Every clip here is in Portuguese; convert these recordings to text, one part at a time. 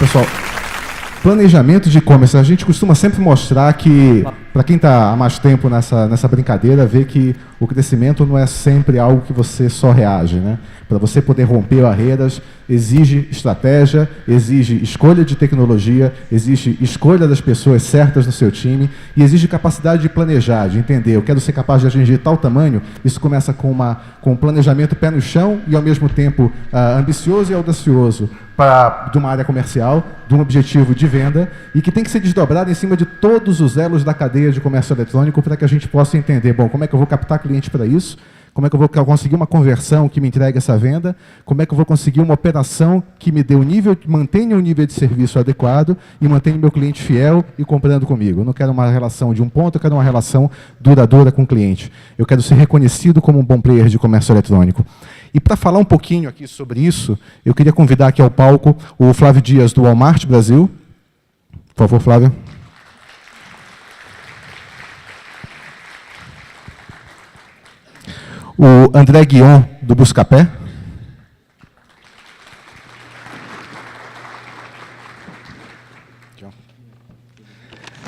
pessoal, planejamento de e-commerce, a gente costuma sempre mostrar que, para quem está há mais tempo nessa brincadeira, vê que o crescimento não é sempre algo que você só reage, né? Para você poder romper barreiras, exige estratégia, exige escolha de tecnologia, exige escolha das pessoas certas no seu time e exige capacidade de planejar, de entender, eu quero ser capaz de atingir tal tamanho. Isso começa com um planejamento pé no chão e, ao mesmo tempo, ambicioso e audacioso de uma área comercial, de um objetivo de venda e que tem que ser desdobrado em cima de todos os elos da cadeia de comércio eletrônico para que a gente possa entender, bom, como é que eu vou captar cliente para isso, como é que eu vou conseguir uma conversão que me entregue essa venda, como é que eu vou conseguir uma operação que me dê mantenha o nível de serviço adequado e mantenha o meu cliente fiel e comprando comigo. Eu não quero uma relação de um ponto, eu quero uma relação duradoura com o cliente. Eu quero ser reconhecido como um bom player de comércio eletrônico. E para falar um pouquinho aqui sobre isso, eu queria convidar aqui ao palco o Flávio Dias, do Walmart Brasil. Por favor, Flávio. O André Guion, do Buscapé.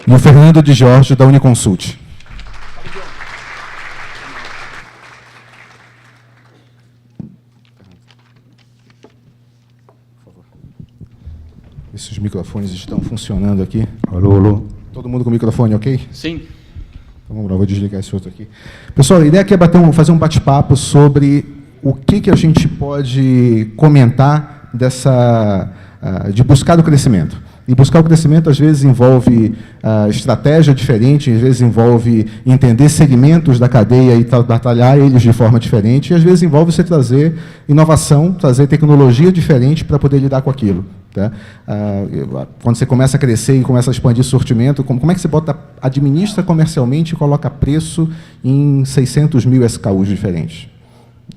E o Fernando de Jorge, da Uniconsult. Esses microfones estão funcionando aqui. Alô, alô. Todo mundo com o microfone, ok? Sim. Então, vamos lá, vou desligar esse outro aqui. Pessoal, a ideia aqui é fazer um bate-papo sobre o que a gente pode comentar de buscar o crescimento. E buscar o crescimento, às vezes, envolve estratégia diferente, às vezes envolve entender segmentos da cadeia e batalhar eles de forma diferente, e às vezes envolve você trazer inovação, trazer tecnologia diferente para poder lidar com aquilo. Tá? Quando você começa a crescer e começa a expandir sortimento, como é que você administra comercialmente e coloca preço em 600 mil SKUs diferentes?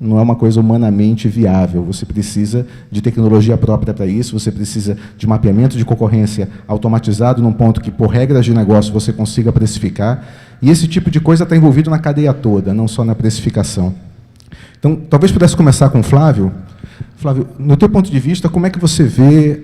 Não é uma coisa humanamente viável. Você precisa de tecnologia própria para isso, você precisa de mapeamento de concorrência automatizado num ponto que, por regras de negócio, você consiga precificar. E esse tipo de coisa está envolvido na cadeia toda, não só na precificação. Então, talvez pudesse começar com o Flávio. Flávio, no teu ponto de vista, como é que você vê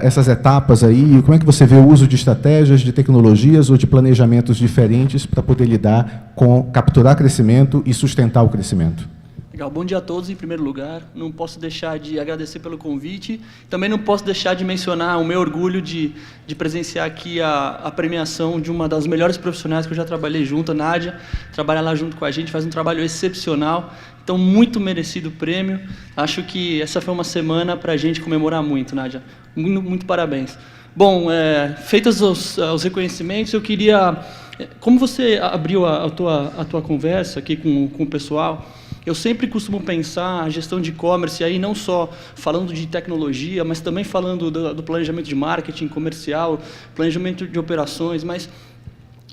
essas etapas aí, como é que você vê o uso de estratégias, de tecnologias ou de planejamentos diferentes para poder lidar com capturar crescimento e sustentar o crescimento? Legal, bom dia a todos, em primeiro lugar. Não posso deixar de agradecer pelo convite. Também não posso deixar de mencionar o meu orgulho de presenciar aqui a premiação de uma das melhores profissionais que eu já trabalhei junto, a Nádia. Trabalha lá junto com a gente, faz um trabalho excepcional. Então, muito merecido o prêmio. Acho que essa foi uma semana para a gente comemorar muito, Nádia. Muito, muito parabéns. Bom, feitos os reconhecimentos, eu queria... Como você abriu a tua conversa aqui com o pessoal, eu sempre costumo pensar a gestão de e-commerce, aí não só falando de tecnologia, mas também falando do planejamento de marketing comercial, planejamento de operações, mas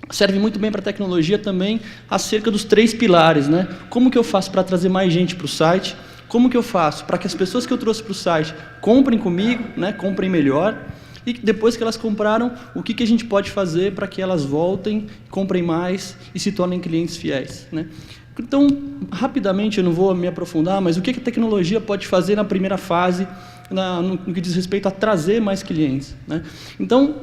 serve muito bem para a tecnologia também acerca dos 3 pilares, né? Como que eu faço para trazer mais gente para o site? Como que eu faço para que as pessoas que eu trouxe para o site comprem comigo, né? Comprem melhor? E depois que elas compraram, o que a gente pode fazer para que elas voltem, comprem mais e se tornem clientes fiéis, né? Então, rapidamente, eu não vou me aprofundar, mas o que a tecnologia pode fazer na primeira fase, no que diz respeito a trazer mais clientes, né? Então,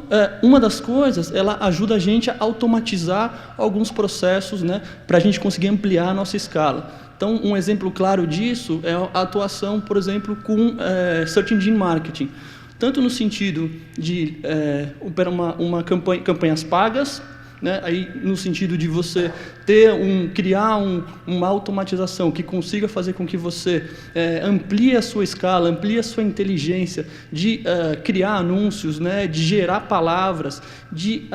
uma das coisas, ela ajuda a gente a automatizar alguns processos, né, para a gente conseguir ampliar a nossa escala. Então, um exemplo claro disso é a atuação, por exemplo, com Search Engine Marketing. Tanto no sentido de operar campanhas pagas, né? Aí, no sentido de você criar uma automatização que consiga fazer com que você amplie a sua escala, amplie a sua inteligência de criar anúncios, né? De gerar palavras, de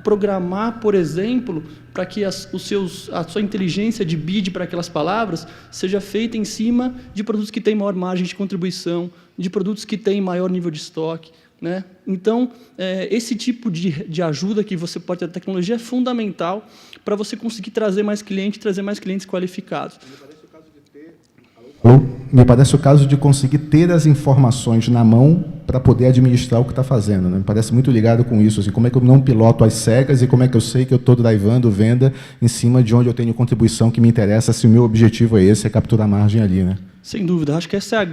programar, por exemplo, para que a sua inteligência de bid para aquelas palavras seja feita em cima de produtos que têm maior margem de contribuição, de produtos que têm maior nível de estoque, né? Então, esse tipo de ajuda que você pode ter da tecnologia é fundamental para você conseguir trazer mais clientes qualificados. Me parece o caso de conseguir ter as informações na mão para poder administrar o que está fazendo, né? Me parece muito ligado com isso, assim, como é que eu não piloto às cegas e como é que eu sei que eu estou drivando venda em cima de onde eu tenho contribuição que me interessa, se o meu objetivo é esse, é capturar margem ali, né? Sem dúvida. Acho que essa é a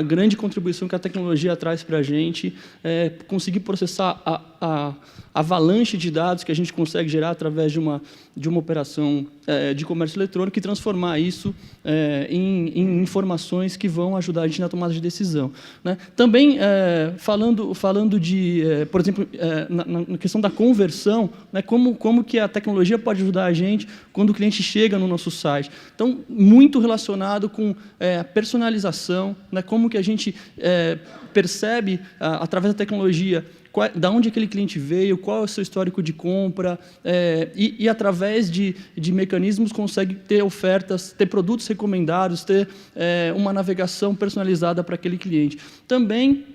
grande contribuição que a tecnologia traz para a gente, conseguir processar a avalanche de dados que a gente consegue gerar através de uma operação de comércio eletrônico e transformar isso em informações que vão ajudar a gente na tomada de decisão, né? Também, falando de, por exemplo, na questão da conversão, né, como que a tecnologia pode ajudar a gente quando o cliente chega no nosso site. Então, muito relacionado com a personalização, né, como que a gente percebe, através da tecnologia, da onde aquele cliente veio, qual é o seu histórico de compra, e através de mecanismos consegue ter ofertas, ter produtos recomendados, ter uma navegação personalizada para aquele cliente. Também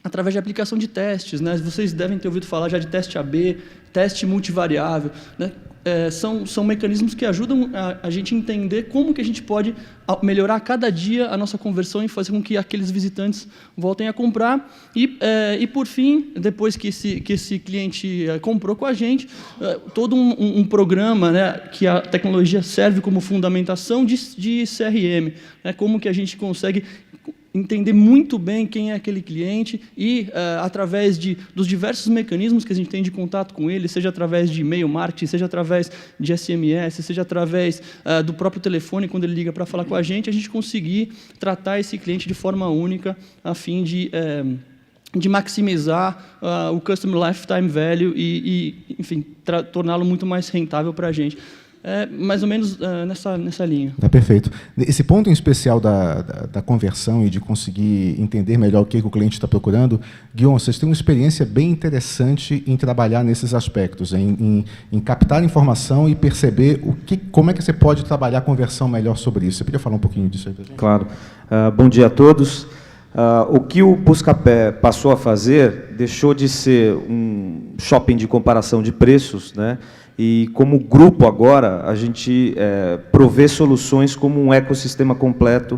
através de aplicação de testes, né? Vocês devem ter ouvido falar já de teste AB, teste multivariável, né? São mecanismos que ajudam a gente a entender como que a gente pode melhorar a cada dia a nossa conversão e fazer com que aqueles visitantes voltem a comprar. E por fim, depois que esse cliente comprou com a gente, todo um programa, né, que a tecnologia serve como fundamentação de CRM, né, como que a gente consegue entender muito bem quem é aquele cliente e, através dos diversos mecanismos que a gente tem de contato com ele, seja através de e-mail marketing, seja através de SMS, seja através do próprio telefone, quando ele liga para falar com a gente conseguir tratar esse cliente de forma única, a fim de maximizar o Customer Lifetime Value e enfim, torná-lo muito mais rentável para a gente. Mais ou menos nessa linha. Tá perfeito. Esse ponto em especial da conversão e de conseguir entender melhor o que o cliente está procurando, Guion, vocês têm uma experiência bem interessante em trabalhar nesses aspectos, em captar informação e perceber como é que você pode trabalhar a conversão melhor sobre isso. Você podia falar um pouquinho disso aí para a gente? Claro. Bom dia a todos. O que o Buscapé passou a fazer deixou de ser um shopping de comparação de preços, né? E, como grupo agora, a gente provê soluções como um ecossistema completo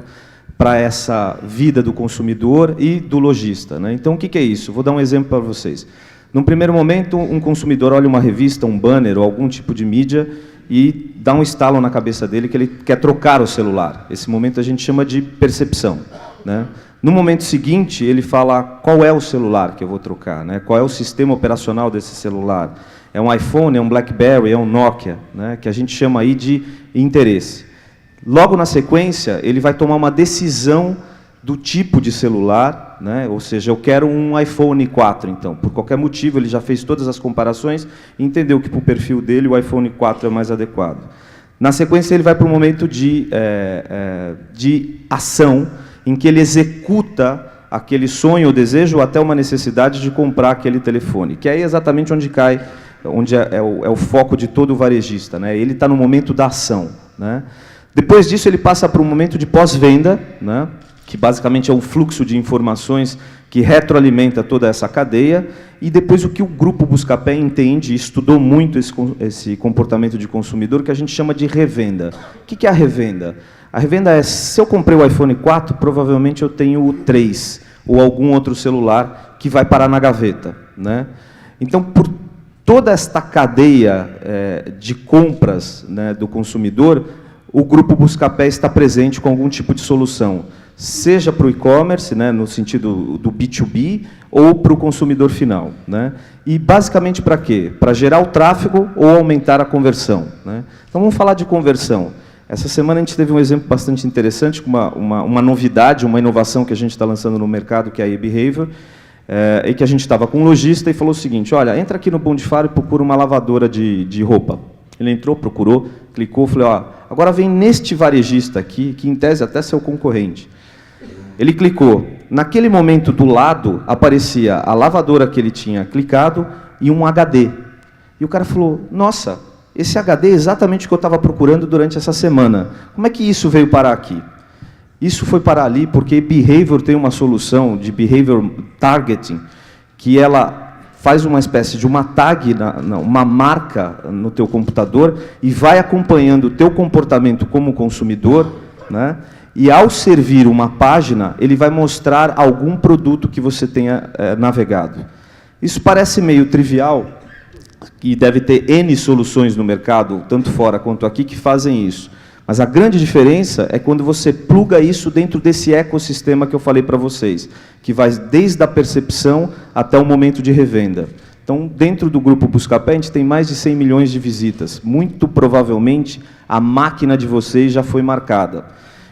para essa vida do consumidor e do lojista, né? Então, o que é isso? Vou dar um exemplo para vocês. Num primeiro momento, um consumidor olha uma revista, um banner ou algum tipo de mídia e dá um estalo na cabeça dele que ele quer trocar o celular. Esse momento a gente chama de percepção, né? No momento seguinte, ele fala qual é o celular que eu vou trocar, né? Qual é o sistema operacional desse celular. É um iPhone, é um BlackBerry, é um Nokia, né, que a gente chama aí de interesse. Logo na sequência, ele vai tomar uma decisão do tipo de celular, né, ou seja, eu quero um iPhone 4, então. Por qualquer motivo, ele já fez todas as comparações e entendeu que, para o perfil dele, o iPhone 4 é mais adequado. Na sequência, ele vai para um momento de ação, em que ele executa aquele sonho ou desejo ou até uma necessidade de comprar aquele telefone, que é exatamente onde é o foco de todo o varejista, né? Ele está no momento da ação, né? Depois disso, ele passa para um momento de pós-venda, né, que basicamente é um fluxo de informações que retroalimenta toda essa cadeia, e depois o que o Grupo Buscapé entende, estudou muito esse comportamento de consumidor, que a gente chama de revenda. O que é a revenda? A revenda é, se eu comprei o iPhone 4, provavelmente eu tenho o 3, ou algum outro celular que vai parar na gaveta, né? Então, por toda esta cadeia de compras, né, do consumidor, o Grupo Buscapé está presente com algum tipo de solução, seja para o e-commerce, né, no sentido do B2B, ou para o consumidor final, né? E basicamente para quê? Para gerar o tráfego ou aumentar a conversão, né? Então vamos falar de conversão. Essa semana a gente teve um exemplo bastante interessante, com uma novidade, uma inovação que a gente está lançando no mercado, que é a eBehavior, e que a gente estava com um lojista e falou o seguinte: olha, entra aqui no Pão de Faro e procura uma lavadora de roupa. Ele entrou, procurou, clicou, falou: ó, agora vem neste varejista aqui, que em tese até é seu concorrente. Ele clicou. Naquele momento, do lado, aparecia a lavadora que ele tinha clicado e um HD. E o cara falou: nossa, esse HD é exatamente o que eu estava procurando durante essa semana. Como é que isso veio parar aqui? Isso foi parar ali porque Behavior tem uma solução de Behavior Targeting, que ela faz uma espécie de uma tag, uma marca no teu computador e vai acompanhando o teu comportamento como consumidor, né? E, ao servir uma página, ele vai mostrar algum produto que você tenha navegado. Isso parece meio trivial, e deve ter N soluções no mercado, tanto fora quanto aqui, que fazem isso. Mas a grande diferença é quando você pluga isso dentro desse ecossistema que eu falei para vocês, que vai desde a percepção até o momento de revenda. Então, dentro do grupo Buscapé, a gente tem mais de 100 milhões de visitas. Muito provavelmente, a máquina de vocês já foi marcada.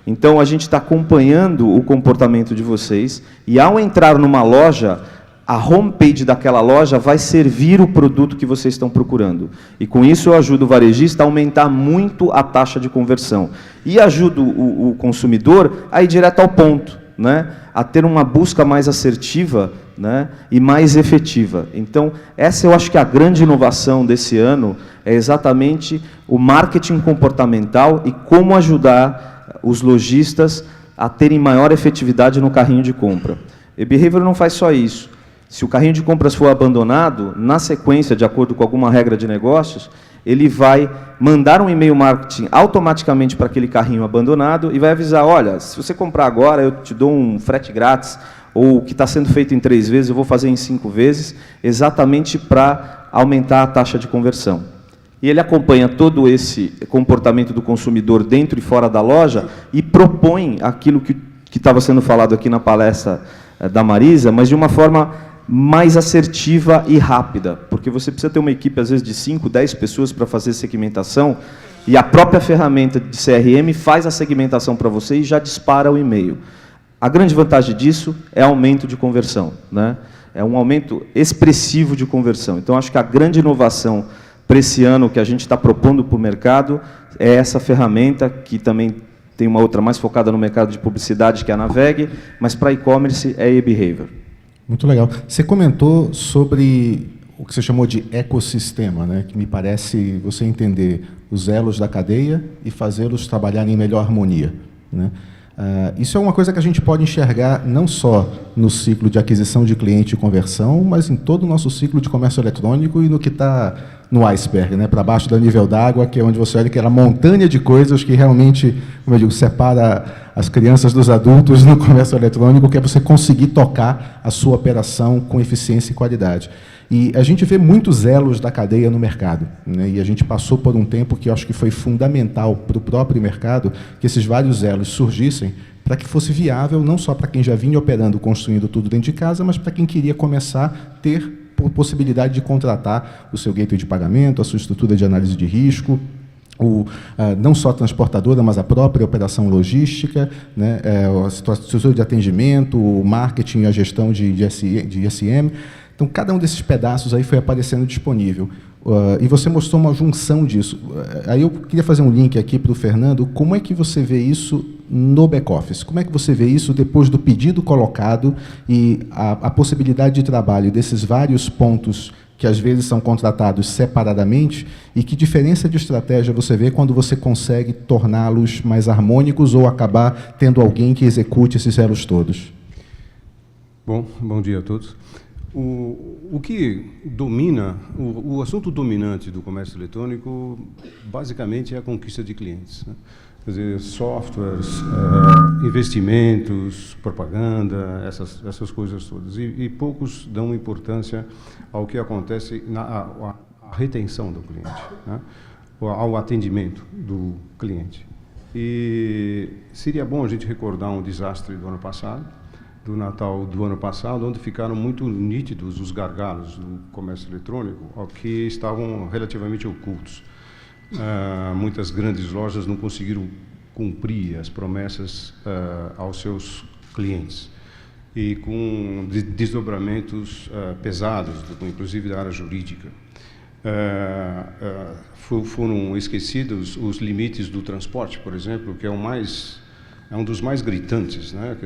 Então, a gente está acompanhando o comportamento de vocês, e ao entrar numa loja, a homepage daquela loja vai servir o produto que vocês estão procurando. E com isso eu ajudo o varejista a aumentar muito a taxa de conversão. E ajudo o consumidor a ir direto ao ponto, né? A ter uma busca mais assertiva, né? E mais efetiva. Então, essa eu acho que a grande inovação desse ano é exatamente o marketing comportamental e como ajudar os lojistas a terem maior efetividade no carrinho de compra. E Behavior não faz só isso. Se o carrinho de compras for abandonado, na sequência, de acordo com alguma regra de negócios, ele vai mandar um e-mail marketing automaticamente para aquele carrinho abandonado e vai avisar, olha, se você comprar agora, eu te dou um frete grátis, ou o que está sendo feito em 3 vezes, eu vou fazer em 5 vezes, exatamente para aumentar a taxa de conversão. E ele acompanha todo esse comportamento do consumidor dentro e fora da loja e propõe aquilo que estava sendo falado aqui na palestra da Marisa, mas de uma forma mais assertiva e rápida, porque você precisa ter uma equipe, às vezes, de 5, 10 pessoas para fazer segmentação, e a própria ferramenta de CRM faz a segmentação para você e já dispara o e-mail. A grande vantagem disso é aumento de conversão, né? É um aumento expressivo de conversão. Então, acho que a grande inovação para esse ano que a gente está propondo para o mercado é essa ferramenta, que também tem uma outra mais focada no mercado de publicidade, que é a Naveg, mas para e-commerce é e-behavior. Muito legal. Você comentou sobre o que você chamou de ecossistema, né? Que me parece você entender os elos da cadeia e fazê-los trabalharem em melhor harmonia, né? Isso é uma coisa que a gente pode enxergar não só no ciclo de aquisição de cliente e conversão, mas em todo o nosso ciclo de comércio eletrônico e no que está no iceberg, né? Para baixo do nível d'água, que é onde você olha aquela montanha de coisas que realmente, como eu digo, separa as crianças dos adultos no comércio eletrônico, que é você conseguir tocar a sua operação com eficiência e qualidade. E a gente vê muitos elos da cadeia no mercado, né? E a gente passou por um tempo que eu acho que foi fundamental para o próprio mercado que esses vários elos surgissem para que fosse viável não só para quem já vinha operando, construindo tudo dentro de casa, mas para quem queria começar a ter possibilidade de contratar o seu gateway de pagamento, a sua estrutura de análise de risco, não só a transportadora, mas a própria operação logística, né, a estrutura de atendimento, o marketing e a gestão de SM. Então, cada um desses pedaços aí foi aparecendo disponível. E você mostrou uma junção disso. Aí eu queria fazer um link aqui para o Fernando. Como é que você vê isso no back-office? Como é que você vê isso depois do pedido colocado e a possibilidade de trabalho desses vários pontos que às vezes são contratados separadamente, e que diferença de estratégia você vê quando você consegue torná-los mais harmônicos ou acabar tendo alguém que execute esses elos todos? Bom dia a todos. O que domina, o assunto dominante do comércio eletrônico, basicamente, é a conquista de clientes, né? Quer dizer, softwares, investimentos, propaganda, essas coisas todas. E poucos dão importância ao que acontece na retenção do cliente, né? Ao atendimento do cliente. E seria bom a gente recordar um desastre do ano passado, do Natal do ano passado, onde ficaram muito nítidos os gargalos do comércio eletrônico, que estavam relativamente ocultos. Muitas grandes lojas não conseguiram cumprir as promessas aos seus clientes, e com desdobramentos pesados, inclusive da área jurídica. Foram esquecidos os limites do transporte, por exemplo, que é um dos mais gritantes, né?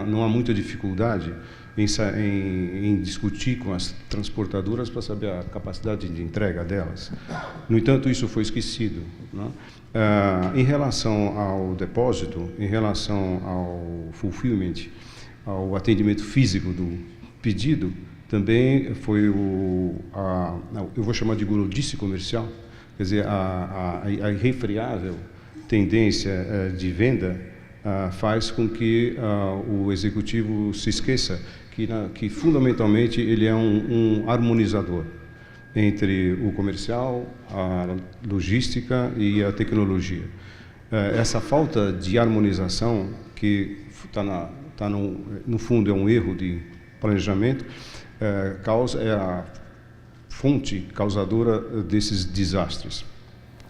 Não há muita dificuldade em discutir com as transportadoras para saber a capacidade de entrega delas. No entanto, isso foi esquecido, né? Em relação ao depósito, em relação ao fulfillment, ao atendimento físico do pedido, também foi eu vou chamar de gulodice comercial, quer dizer, a irrefreável tendência de venda faz com que o executivo se esqueça que fundamentalmente ele é um harmonizador entre o comercial, a logística e a tecnologia. Essa falta de harmonização, que no fundo é um erro de planejamento, é a fonte causadora desses desastres.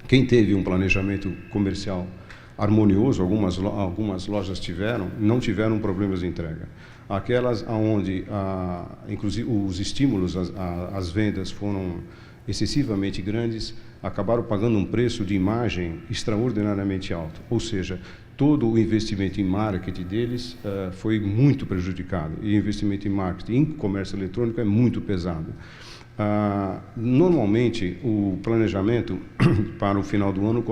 Quem teve um planejamento comercial harmonioso, algumas lojas não tiveram problemas de entrega. Aquelas onde, inclusive, os estímulos às vendas foram excessivamente grandes, acabaram pagando um preço de imagem extraordinariamente alto. Ou seja, todo o investimento em marketing deles foi muito prejudicado. E o investimento em marketing em comércio eletrônico é muito pesado. Normalmente, o planejamento para o final do ano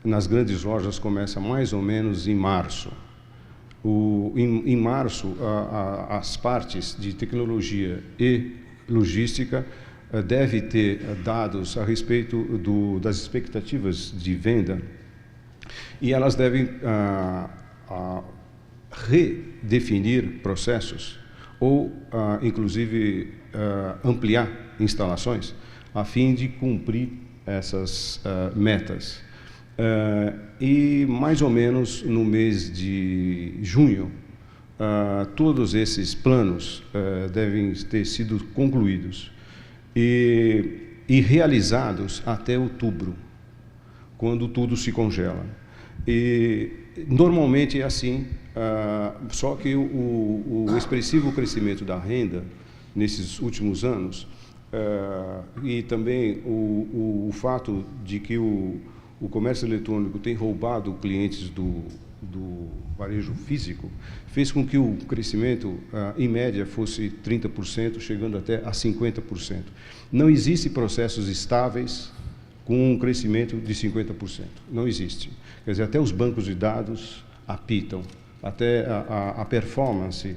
nas grandes lojas, começa mais ou menos em março. Em março, as partes de tecnologia e logística devem ter dados a respeito das expectativas de venda, e elas devem redefinir processos ou, inclusive, ampliar instalações a fim de cumprir essas metas. E mais ou menos no mês de junho, todos esses planos devem ter sido concluídos e realizados até outubro, quando tudo se congela. E normalmente é assim, só que o expressivo crescimento da renda nesses últimos anos e também o fato de que o comércio eletrônico tem roubado clientes do varejo físico, fez com que o crescimento, em média, fosse 30%, chegando até a 50%. Não existem processos estáveis com um crescimento de 50%. Não existe. Quer dizer, até os bancos de dados apitam, até a performance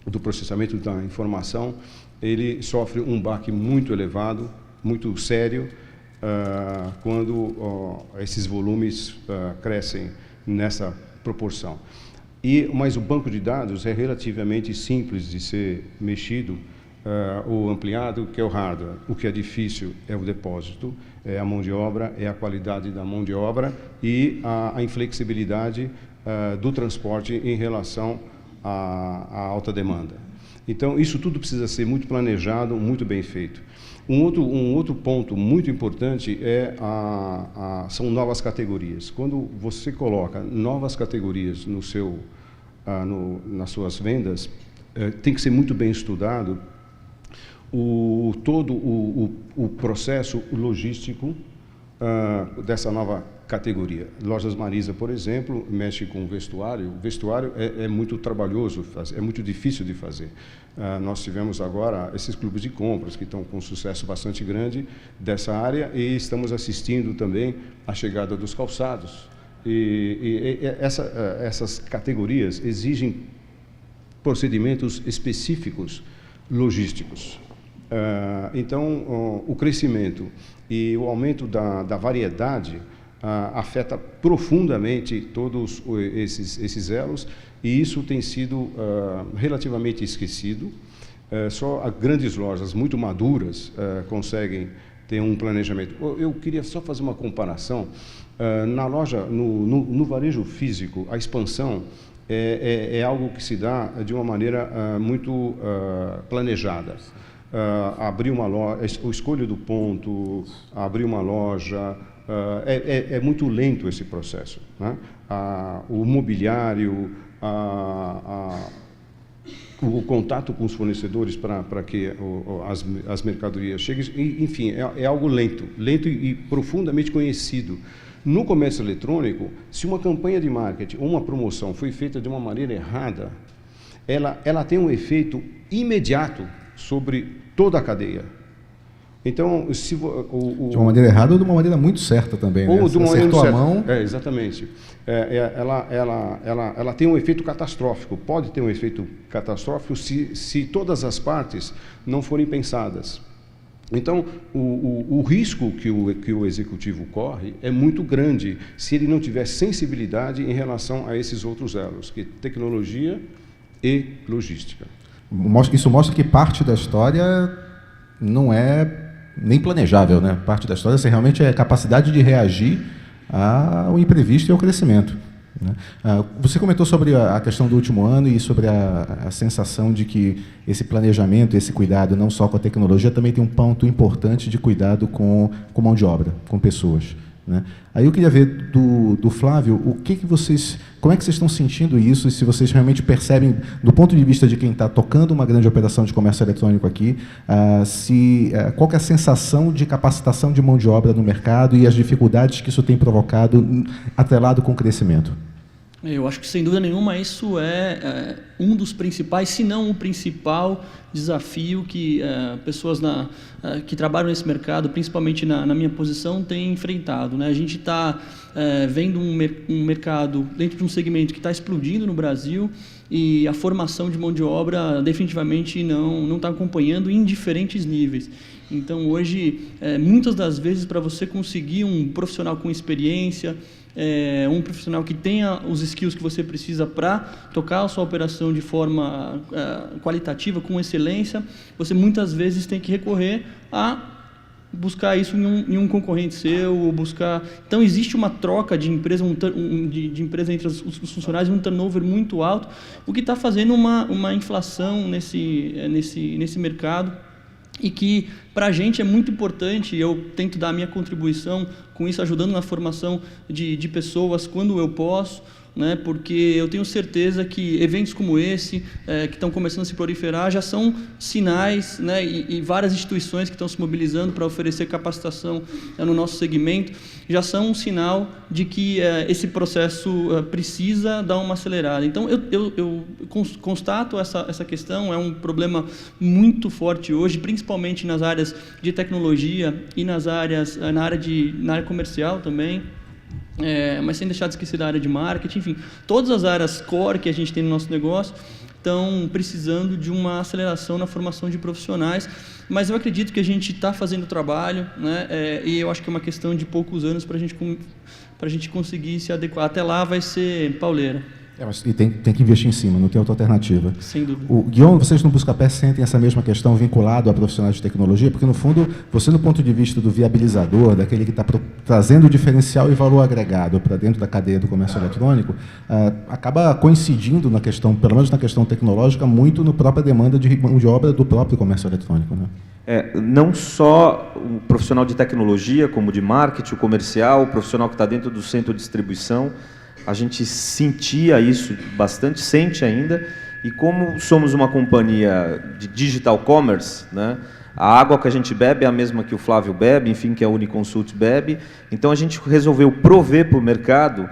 do processamento da informação, ele sofre um baque muito elevado, muito sério, quando esses volumes crescem nessa proporção. Mas o banco de dados é relativamente simples de ser mexido ou ampliado, que é o hardware. O que é difícil é o depósito, é a mão de obra, é a qualidade da mão de obra e a inflexibilidade do transporte em relação à alta demanda. Então, isso tudo precisa ser muito planejado, muito bem feito. Um outro ponto muito importante são novas categorias. Quando você coloca novas categorias nas suas vendas, tem que ser muito bem estudado todo o processo logístico dessa nova categoria. Lojas Marisa, por exemplo, mexe com vestuário. O vestuário é muito trabalhoso, é muito difícil de fazer. Nós tivemos agora esses clubes de compras que estão com um sucesso bastante grande dessa área e estamos assistindo também à chegada dos calçados. Essas categorias exigem procedimentos específicos logísticos. Então, o crescimento e o aumento da variedade afeta profundamente todos esses elos, e isso tem sido relativamente esquecido. Só as grandes lojas muito maduras conseguem ter um planejamento. Eu queria só fazer uma comparação. Na loja, no varejo físico, a expansão é algo que se dá de uma maneira muito planejada. Abrir uma loja, a escolha do ponto, abrir uma loja, é muito lento esse processo, né? O mobiliário, o contato com os fornecedores para que as mercadorias cheguem, enfim, é algo lento e profundamente conhecido. No comércio eletrônico, se uma campanha de marketing ou uma promoção foi feita de uma maneira errada, ela tem um efeito imediato sobre toda a cadeia. Então, de uma maneira errada ou de uma maneira muito certa também, né? Ou de uma maneira acertou certa. a mão. Exatamente. Ela tem um efeito catastrófico. Pode ter um efeito catastrófico se todas as partes não forem pensadas. Então, o risco que o executivo corre é muito grande se ele não tiver sensibilidade em relação a esses outros elos, que é tecnologia e logística. Isso mostra que parte da história não é nem planejável, né? Parte da história realmente é a capacidade de reagir ao imprevisto e ao crescimento, né? Você comentou sobre a questão do último ano e sobre a sensação de que esse planejamento, esse cuidado, não só com a tecnologia, também tem um ponto importante de cuidado com mão de obra, com pessoas, né? Aí eu queria ver do Flávio, como é que vocês estão sentindo isso e se vocês realmente percebem, do ponto de vista de quem está tocando uma grande operação de comércio eletrônico aqui, qual que é a sensação de capacitação de mão de obra no mercado e as dificuldades que isso tem provocado atrelado com o crescimento? Eu acho que, sem dúvida nenhuma, isso é um dos principais, se não o principal desafio que pessoas que trabalham nesse mercado, principalmente na minha posição, têm enfrentado, né? A gente está vendo um mercado dentro de um segmento que está explodindo no Brasil e a formação de mão de obra definitivamente não está acompanhando em diferentes níveis. Então, hoje, muitas das vezes, para você conseguir um profissional com experiência, um profissional que tenha os skills que você precisa para tocar a sua operação de forma qualitativa, com excelência, você muitas vezes tem que recorrer a buscar isso em um concorrente seu, ou buscar... Então, existe uma troca de empresa, de empresa entre os funcionários, um turnover muito alto, o que está fazendo uma inflação nesse mercado, e que, para a gente, é muito importante. Eu tento dar a minha contribuição com isso, ajudando na formação de pessoas quando eu posso, né? Porque eu tenho certeza que eventos como esse, que estão começando a se proliferar, já são sinais, né? E várias instituições que estão se mobilizando para oferecer capacitação no nosso segmento, já são um sinal de que esse processo precisa dar uma acelerada. Então, eu constato essa questão, é um problema muito forte hoje, principalmente nas áreas de tecnologia e na área comercial também. Mas sem deixar de esquecer da área de marketing, enfim, todas as áreas core que a gente tem no nosso negócio estão precisando de uma aceleração na formação de profissionais, mas eu acredito que a gente está fazendo o trabalho, né? E eu acho que é uma questão de poucos anos para a gente conseguir se adequar. Até lá vai ser pauleira. Mas tem que investir em cima, não tem outra alternativa. Sem dúvida. Guion, vocês no Buscapé sentem essa mesma questão vinculado a profissionais de tecnologia? Porque, no fundo, você, do ponto de vista do viabilizador, daquele que está trazendo diferencial e valor agregado para dentro da cadeia do comércio eletrônico, acaba coincidindo na questão, pelo menos na questão tecnológica, muito na própria demanda de mão de obra do próprio comércio eletrônico, né? Não só o profissional de tecnologia, como de marketing, o comercial, o profissional que está dentro do centro de distribuição. A gente sentia isso bastante, sente ainda, e como somos uma companhia de digital commerce, né, a água que a gente bebe é a mesma que o Flávio bebe, enfim, que a Uniconsult bebe, então a gente resolveu prover para o mercado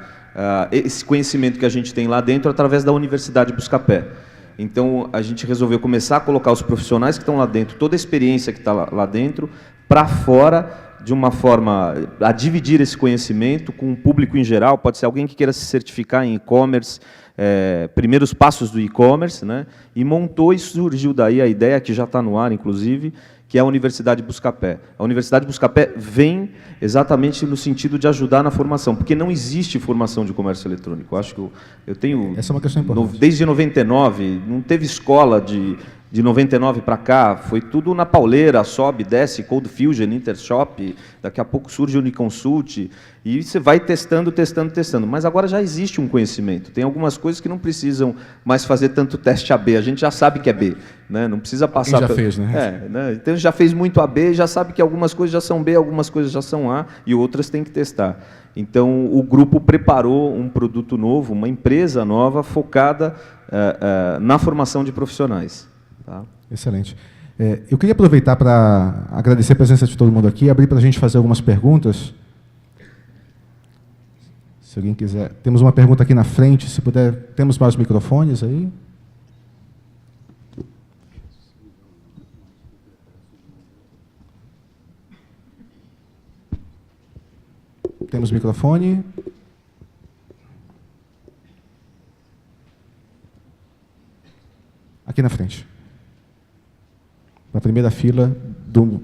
esse conhecimento que a gente tem lá dentro através da Universidade Buscapé. Então, a gente resolveu começar a colocar os profissionais que estão lá dentro, toda a experiência que está lá dentro, para fora, de uma forma a dividir esse conhecimento com o público em geral. Pode ser alguém que queira se certificar em e-commerce, primeiros passos do e-commerce, né? E montou e surgiu daí a ideia, que já está no ar, inclusive, que é a Universidade Buscapé. A Universidade Buscapé vem exatamente no sentido de ajudar na formação, porque não existe formação de comércio eletrônico. Eu acho que eu tenho... Essa é uma questão importante. Desde 99, não teve escola de 99 para cá, foi tudo na pauleira, sobe, desce, Cold Fusion, Intershop, daqui a pouco surge o Uniconsult, e você vai testando, mas agora já existe um conhecimento. Tem algumas coisas que não precisam mais fazer tanto teste AB, a gente já sabe que é B, né? Não precisa passar... Quem já fez, né? Né? Então já fez muito AB, já sabe que algumas coisas já são B, algumas coisas já são A, e outras tem que testar. Então, o grupo preparou um produto novo, uma empresa nova, focada na formação de profissionais. Tá? Excelente. Eu queria aproveitar para agradecer a presença de todo mundo aqui e abrir para a gente fazer algumas perguntas. Se alguém quiser. Temos uma pergunta aqui na frente, se puder. Temos mais microfones aí? Temos microfone. Aqui na frente. Na primeira fila do...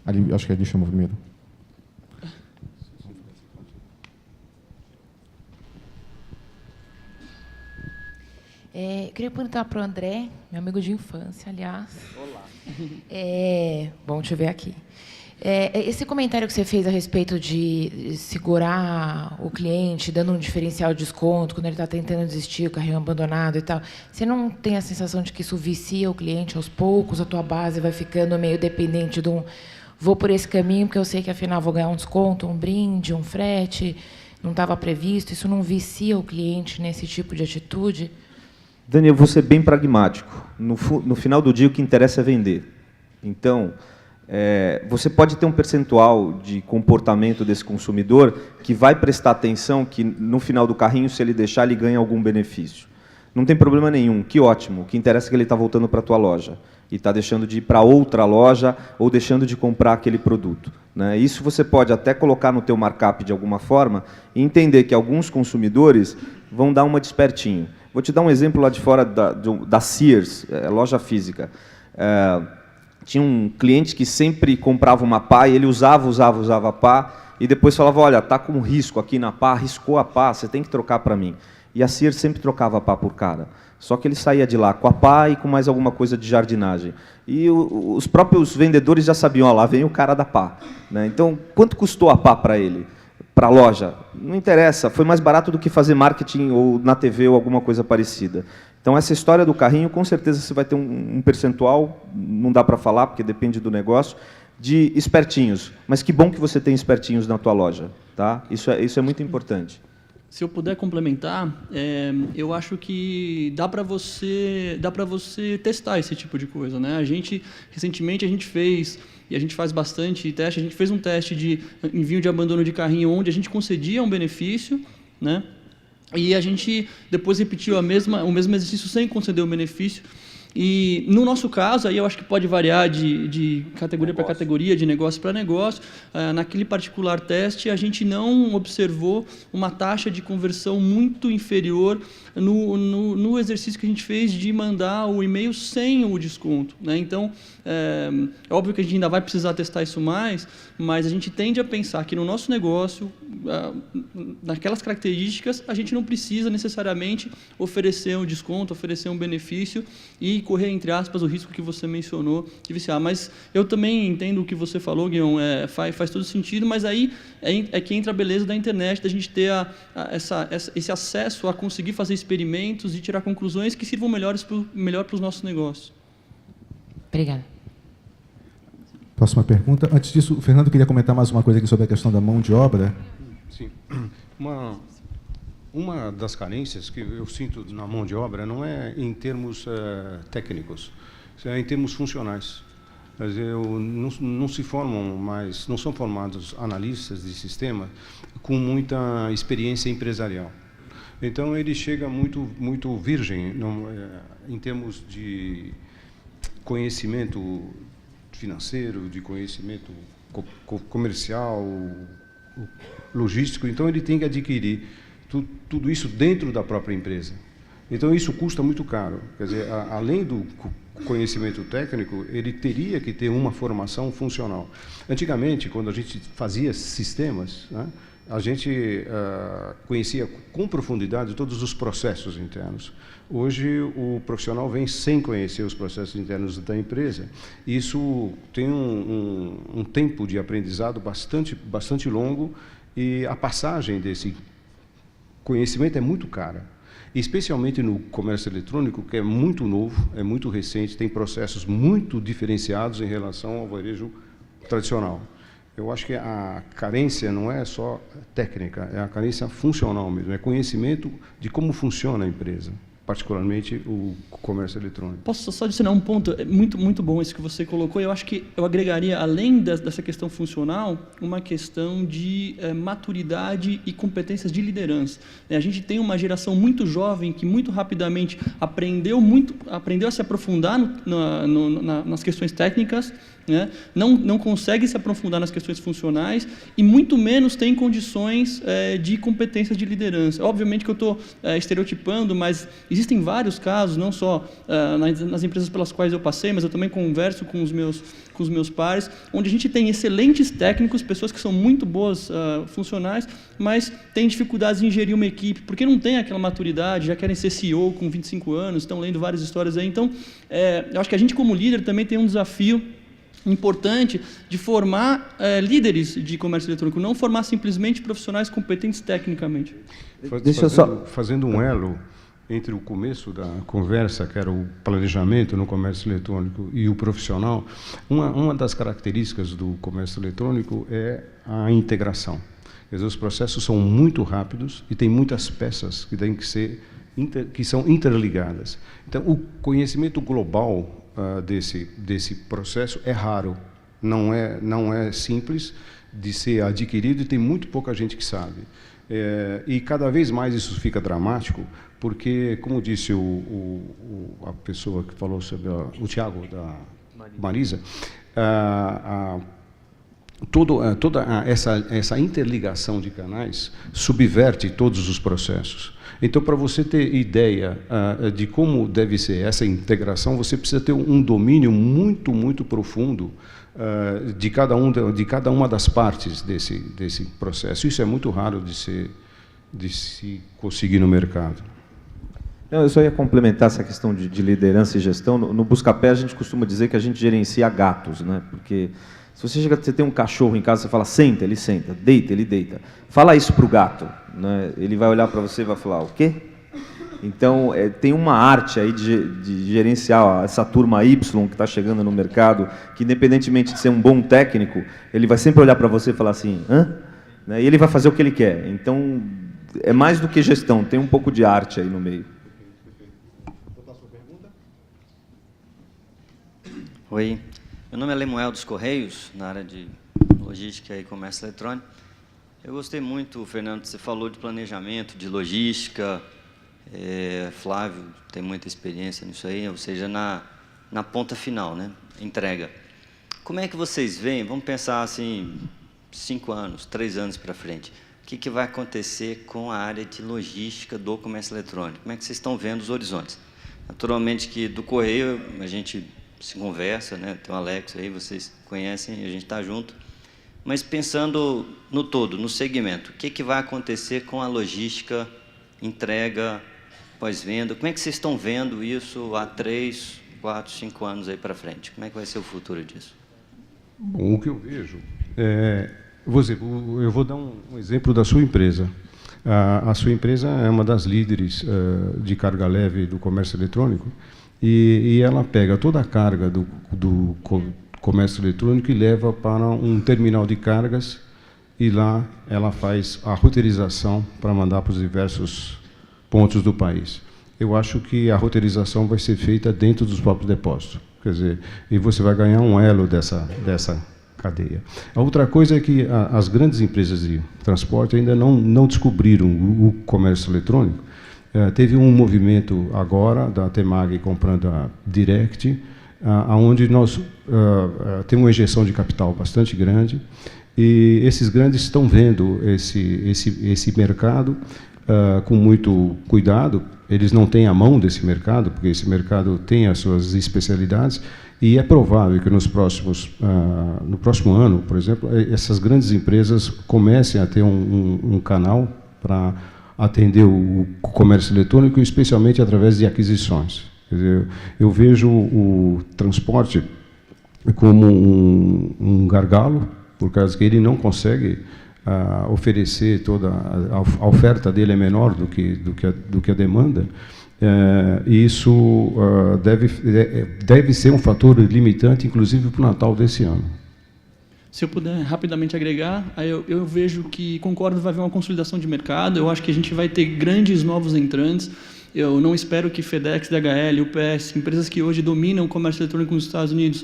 ali, acho que ali chamou primeiro. Queria perguntar para o André, meu amigo de infância, aliás. Olá. Bom te ver aqui. Esse comentário que você fez a respeito de segurar o cliente, dando um diferencial de desconto, quando ele está tentando desistir, o carrinho abandonado e tal, você não tem a sensação de que isso vicia o cliente aos poucos, a tua base vai ficando meio dependente de vou por esse caminho, porque eu sei que, afinal, vou ganhar um desconto, um brinde, um frete, não estava previsto, isso não vicia o cliente nesse tipo de atitude? Dani, eu vou ser bem pragmático. No final do dia, o que interessa é vender. Então, você pode ter um percentual de comportamento desse consumidor que vai prestar atenção que, no final do carrinho, se ele deixar, ele ganha algum benefício. Não tem problema nenhum, que ótimo. O que interessa é que ele está voltando para a tua loja e está deixando de ir para outra loja ou deixando de comprar aquele produto, né? Isso você pode até colocar no teu markup de alguma forma e entender que alguns consumidores vão dar uma despertinho. Vou te dar um exemplo lá de fora da Sears, loja física. Tinha um cliente que sempre comprava uma pá e ele usava a pá e depois falava, olha, está com risco aqui na pá, riscou a pá, você tem que trocar para mim. E a Sears sempre trocava a pá por cara. Só que ele saía de lá com a pá e com mais alguma coisa de jardinagem. E os próprios vendedores já sabiam, ó, lá vem o cara da pá, né? Então, quanto custou a pá para ele? Para a loja? Não interessa, foi mais barato do que fazer marketing ou na TV ou alguma coisa parecida. Então, essa história do carrinho, com certeza você vai ter um percentual, não dá para falar, porque depende do negócio, de espertinhos. Mas que bom que você tem espertinhos na tua loja, tá? Isso é muito importante. Se eu puder complementar, eu acho que dá para você testar esse tipo de coisa, né? Recentemente a gente fez, e a gente faz bastante teste, a gente fez um teste de envio de abandono de carrinho onde a gente concedia um benefício, né? E a gente depois repetiu o mesmo exercício sem conceder o benefício. E, no nosso caso, aí eu acho que pode variar de categoria para categoria, de negócio para negócio. Naquele particular teste, a gente não observou uma taxa de conversão muito inferior no exercício que a gente fez de mandar o e-mail sem o desconto, né? Então, é óbvio que a gente ainda vai precisar testar isso mais, mas a gente tende a pensar que no nosso negócio, naquelas características, a gente não precisa necessariamente oferecer um desconto, oferecer um benefício e correr, entre aspas, o risco que você mencionou de viciar. Mas eu também entendo o que você falou, Guion, faz todo sentido, mas aí é que entra a beleza da internet, da gente ter esse acesso a conseguir fazer experimentos e tirar conclusões que sirvam melhor para os nossos negócios. Obrigada. Próxima pergunta. Antes disso, o Fernando queria comentar mais uma coisa aqui sobre a questão da mão de obra. Sim. Uma das carências que eu sinto na mão de obra não é em termos técnicos, é em termos funcionais. Quer dizer, não são formados analistas de sistema com muita experiência empresarial. Então, ele chega muito virgem em termos de conhecimento financeiro, de conhecimento comercial, logístico. Então, ele tem que adquirir tudo isso dentro da própria empresa. Então, isso custa muito caro. Quer dizer, além do conhecimento técnico, ele teria que ter uma formação funcional. Antigamente, quando a gente fazia sistemas, né, a gente conhecia com profundidade todos os processos internos. Hoje, o profissional vem sem conhecer os processos internos da empresa. Isso tem um tempo de aprendizado bastante longo e a passagem desse conhecimento é muito cara, especialmente no comércio eletrônico, que é muito novo, é muito recente, tem processos muito diferenciados em relação ao varejo tradicional. Eu acho que a carência não é só técnica, é a carência funcional mesmo, é conhecimento de como funciona a empresa, particularmente o comércio eletrônico. Posso só adicionar um ponto? É muito bom isso que você colocou. Eu acho que eu agregaria, além dessa questão funcional, uma questão de maturidade e competências de liderança. A gente tem uma geração muito jovem que muito rapidamente aprendeu a se aprofundar nas questões técnicas, né? Não consegue se aprofundar nas questões funcionais e muito menos tem condições de competência de liderança. Obviamente que eu estou estereotipando, mas Existem vários casos, não só nas empresas pelas quais eu passei, mas eu também converso com os meus pares, onde a gente tem excelentes técnicos, pessoas que são muito boas funcionais, mas têm dificuldades em gerir uma equipe, porque não tem aquela maturidade, já querem ser CEO com 25 anos, estão lendo várias histórias aí. Então, eu acho que a gente, como líder, também tem um desafio importante de formar líderes de comércio eletrônico, não formar simplesmente profissionais competentes tecnicamente. Fazendo um elo entre o começo da conversa, que era o planejamento no comércio eletrônico, e o profissional, uma das características do comércio eletrônico é a integração. Quer dizer, os processos são muito rápidos e tem muitas peças que têm que ser que são interligadas. Então, o conhecimento global desse processo é raro, não é simples de ser adquirido e tem muito pouca gente que sabe. E cada vez mais isso fica dramático, porque, como disse a pessoa que falou sobre o Thiago da Marisa, toda essa interligação de canais subverte todos os processos. Então, para você ter ideia de como deve ser essa integração, você precisa ter um domínio muito, muito profundo de cada uma das partes desse processo. Isso é muito raro de se conseguir no mercado. Não, eu só ia complementar essa questão de liderança e gestão. No Buscapé, a gente costuma dizer que a gente gerencia gatos, né? Porque se você tem um cachorro em casa, você fala, senta, ele senta, deita, ele deita. Fala isso para o gato, né? Ele vai olhar para você e vai falar, o quê? Então, tem uma arte aí de gerenciar essa turma Y que está chegando no mercado, que independentemente de ser um bom técnico, ele vai sempre olhar para você e falar assim, hã? Né? E ele vai fazer o que ele quer. Então, é mais do que gestão, tem um pouco de arte aí no meio. Oi, meu nome é Lemuel dos Correios, na área de logística e comércio eletrônico. Eu gostei muito, Fernando, que você falou de planejamento, de logística. Flávio tem muita experiência nisso aí, ou seja, na ponta final, né? Entrega. Como é que vocês veem, vamos pensar assim, 5 anos, 3 anos para frente, o que vai acontecer com a área de logística do comércio eletrônico? Como é que vocês estão vendo os horizontes? Naturalmente que do Correio a gente se conversa, né? Tem o Alex aí, vocês conhecem, a gente está junto. Mas pensando no todo, no segmento, o que vai acontecer com a logística, entrega, pós-venda? Como é que vocês estão vendo isso há 3, 4, 5 anos aí para frente? Como é que vai ser o futuro disso? Bom, o que eu vejo eu vou dar um exemplo da sua empresa. A sua empresa é uma das líderes de carga leve do comércio eletrônico e ela pega toda a carga do comércio eletrônico e leva para um terminal de cargas e lá ela faz a roteirização para mandar para os diversos pontos do país. Eu acho que a roteirização vai ser feita dentro dos próprios depósitos. Quer dizer, e você vai ganhar um elo dessa cadeia. A outra coisa é que as grandes empresas de transporte ainda não descobriram o comércio eletrônico. Teve um movimento agora da Temag comprando a Direct, onde nós temos uma injeção de capital bastante grande e esses grandes estão vendo esse mercado com muito cuidado. Eles não têm a mão desse mercado, porque esse mercado tem as suas especialidades, e é provável que no próximo ano, por exemplo, essas grandes empresas comecem a ter um canal para atender o comércio eletrônico, especialmente através de aquisições. Quer dizer, eu vejo o transporte como um gargalo, por causa que ele não consegue oferecer toda a oferta dele é menor do que a demanda. E isso deve ser um fator limitante, inclusive para o Natal desse ano. Se eu puder rapidamente agregar, aí eu vejo que, concordo, vai haver uma consolidação de mercado. Eu acho que a gente vai ter grandes novos entrantes. Eu não espero que FedEx, DHL, UPS, empresas que hoje dominam o comércio eletrônico nos Estados Unidos,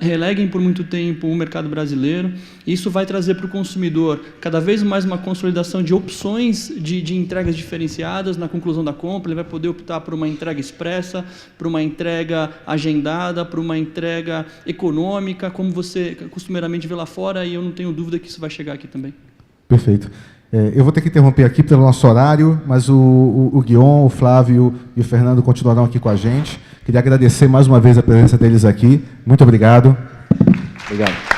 releguem por muito tempo o mercado brasileiro. Isso vai trazer para o consumidor cada vez mais uma consolidação de opções de entregas diferenciadas na conclusão da compra. Ele vai poder optar por uma entrega expressa, por uma entrega agendada, por uma entrega econômica, como você costumeiramente vê lá fora, e eu não tenho dúvida que isso vai chegar aqui também. Perfeito. Eu vou ter que interromper aqui pelo nosso horário, mas o Guion, o Flávio e o Fernando continuarão aqui com a gente. Queria agradecer mais uma vez a presença deles aqui. Muito obrigado. Obrigado.